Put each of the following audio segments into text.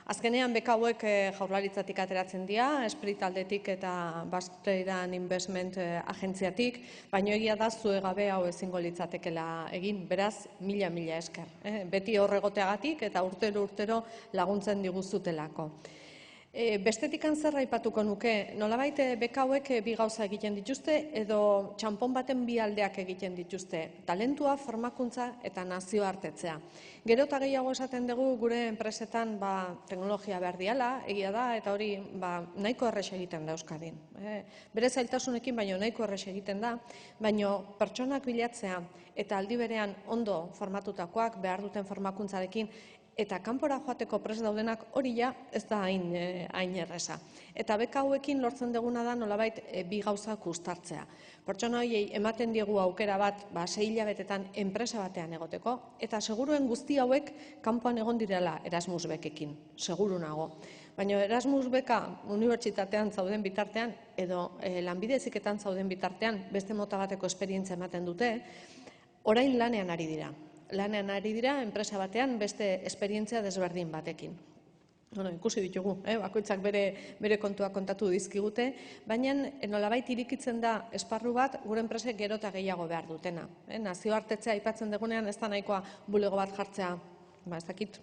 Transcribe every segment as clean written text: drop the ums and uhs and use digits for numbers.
Azkenean beka hauek Jaurlaritzatik ateratzen dira, Esprit aldetik eta Basque Investment agentziatik, baina egia da zue gabe hau ezingo litzatekela egin, beraz, mila esker. Beti horregoteagatik eta urtero laguntzen diguzutelako. Bestetikan zer aipatuko nuke, nolabait beka hauek bi gauza egiten dituzte edo txanpon baten bi aldeak egiten dituzte, talentua, formakuntza eta nazioartetzea. Gero eta gehiago esaten dugu gure enpresetan teknologia behar diala, egia da, eta hori nahiko errez egiten da Euskadin. Bere zailtasunekin baino nahiko errez egiten da, baino pertsonak bilatzea eta aldi berean ondo formatutakoak behar duten formakuntzarekin eta kanpora joateko prest daudenak hori ja ez da hain erreza. Eta beka hauekin lortzen duguna da nolabait bi gauzak uztartzea. Pertsona horiei ematen diegu aukera bat 6 hilabetetan enpresa batean egoteko, eta seguruen guzti hauek kanpoan egon direla Erasmus bekekin, seguru nago. Baina Erasmus beka unibertsitatean zauden bitartean edo lanbide heziketan zauden bitartean beste mota bateko esperientzia ematen dute, orain lanean ari dira. Lanean ari dira, enpresa batean beste esperientzia desberdin batekin. Ikusi ditugu, bakoitzak bere kontua kontatu dizkigute, baina nolabait irikitzen da esparru bat gure enpresek gero eta gehiago behar dutena. Nazioartetzea aipatzen dugunean ez da nahikoa bulego bat jartzea, ez dakit,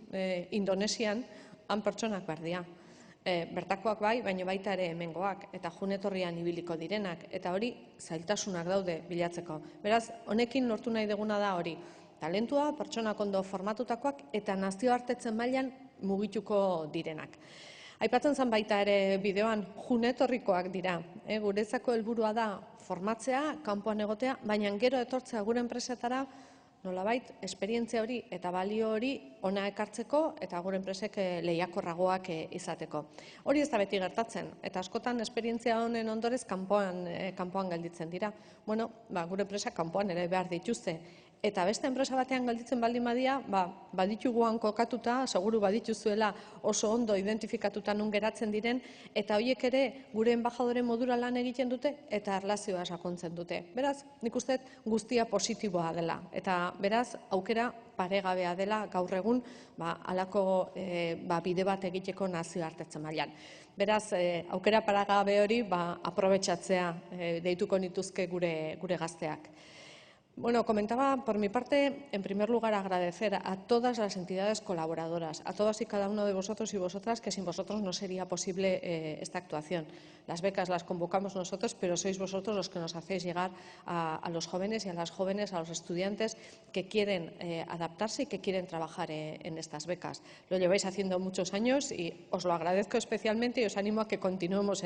Indonesian, han pertsonak behar dira. Bertakoak bai, baina baita ere hemengoak, eta junetorrian ibiliko direnak, eta hori zailtasunak daude bilatzeko. Beraz, honekin lortu nahi duguna da hori. Talentua, pertsonak ondo formatutakoak eta nazioartetzen mailan mugituko direnak. Aipatzen zen baita ere bideoan junetorrikoak dira. Guretzako helburua da formatzea, kanpoan egotea, baina gero etortzea gure enpresetara nolabait esperientzia hori eta balio hori ona ekartzeko eta gure enpresek lehiakorragoak izateko. Hori ez da beti gertatzen eta askotan esperientzia honen ondorez kanpoan gelditzen dira. Gure enpresak kanpoan ere behar dituzte. Eta beste enpresa batean gelditzen baldin badia, badituguan kokatuta, seguru badituzuela oso ondo identifikatuta nun geratzen diren, eta horiek ere gure enbajadore modura lan egiten dute eta erlazioa sakontzen dute. Beraz, nik uste guztia positiboa dela, eta beraz, aukera paregabea dela gaur egun halako bide bat egiteko nazioartetzen mailan. Beraz, aukera paregabe hori aprobetxatzea deituko nituzke gure gazteak. Comentaba por mi parte, en primer lugar, agradecer a todas las entidades colaboradoras, a todos y cada uno de vosotros y vosotras, que sin vosotros no sería posible esta actuación. Las becas las convocamos nosotros, pero sois vosotros los que nos hacéis llegar a los jóvenes y a las jóvenes, a los estudiantes que quieren adaptarse y que quieren trabajar en estas becas. Lo lleváis haciendo muchos años y os lo agradezco especialmente y os animo a que continuemos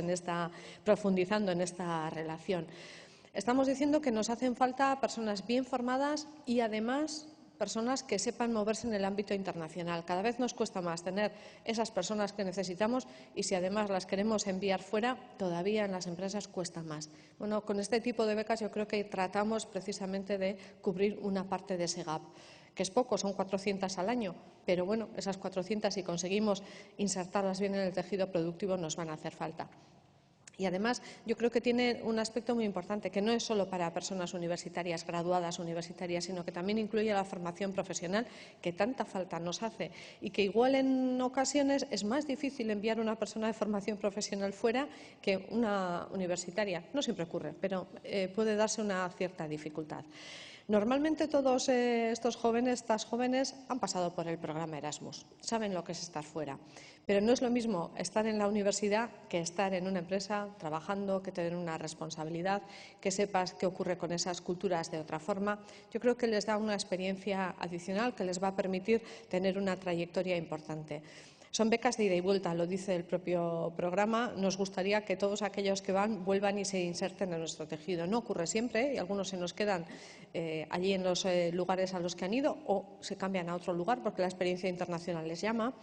profundizando en esta relación. Estamos diciendo que nos hacen falta personas bien formadas y además personas que sepan moverse en el ámbito internacional. Cada vez nos cuesta más tener esas personas que necesitamos y si además las queremos enviar fuera, todavía en las empresas cuesta más. Con este tipo de becas yo creo que tratamos precisamente de cubrir una parte de ese gap, que es poco, son 400 al año, pero esas 400 si conseguimos insertarlas bien en el tejido productivo nos van a hacer falta. Y además yo creo que tiene un aspecto muy importante, que no es solo para personas universitarias, graduadas universitarias, sino que también incluye la formación profesional, que tanta falta nos hace y que igual en ocasiones es más difícil enviar una persona de formación profesional fuera que una universitaria. No siempre ocurre, pero puede darse una cierta dificultad. Normalmente todos estos jóvenes, estas jóvenes, han pasado por el programa Erasmus, saben lo que es estar fuera, pero no es lo mismo estar en la universidad que estar en una empresa trabajando, que tener una responsabilidad, que sepas qué ocurre con esas culturas de otra forma. Yo creo que les da una experiencia adicional que les va a permitir tener una trayectoria importante. Son becas de ida y vuelta, lo dice el propio programa. Nos gustaría que todos aquellos que van vuelvan y se inserten en nuestro tejido. No ocurre siempre y algunos se nos quedan allí en los lugares a los que han ido o se cambian a otro lugar porque la experiencia internacional les llama.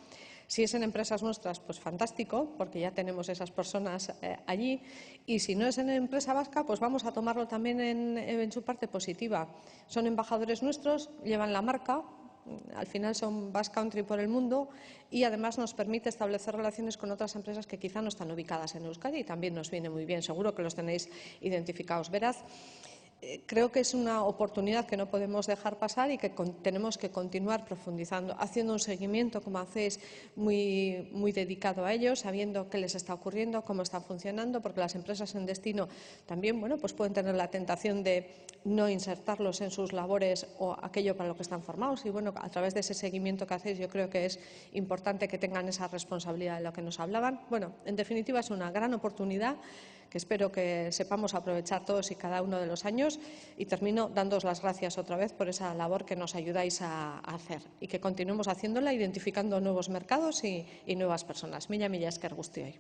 Si es en empresas nuestras, pues fantástico, porque ya tenemos esas personas allí. Y si no es en empresa vasca, pues vamos a tomarlo también en su parte positiva. Son embajadores nuestros, llevan la marca. Al final son Basque Country por el mundo y además nos permite establecer relaciones con otras empresas que quizá no están ubicadas en Euskadi y también nos viene muy bien, seguro que los tenéis identificados. Beraz, Creo que es una oportunidad que no podemos dejar pasar y que tenemos que continuar profundizando, haciendo un seguimiento, como hacéis, muy dedicado a ellos, sabiendo qué les está ocurriendo, cómo están funcionando, porque las empresas en destino también, bueno, pues pueden tener la tentación de no insertarlos en sus labores o aquello para lo que están formados. Y bueno, a través de ese seguimiento que hacéis, yo creo que es importante que tengan esa responsabilidad de lo que nos hablaban. Bueno, en definitiva, es una gran oportunidad que espero que sepamos aprovechar todos y cada uno de los años, y termino dándoos las gracias otra vez por esa labor que nos ayudáis a hacer y que continuemos haciéndola, identificando nuevos mercados y nuevas personas. Mila esker guztioi.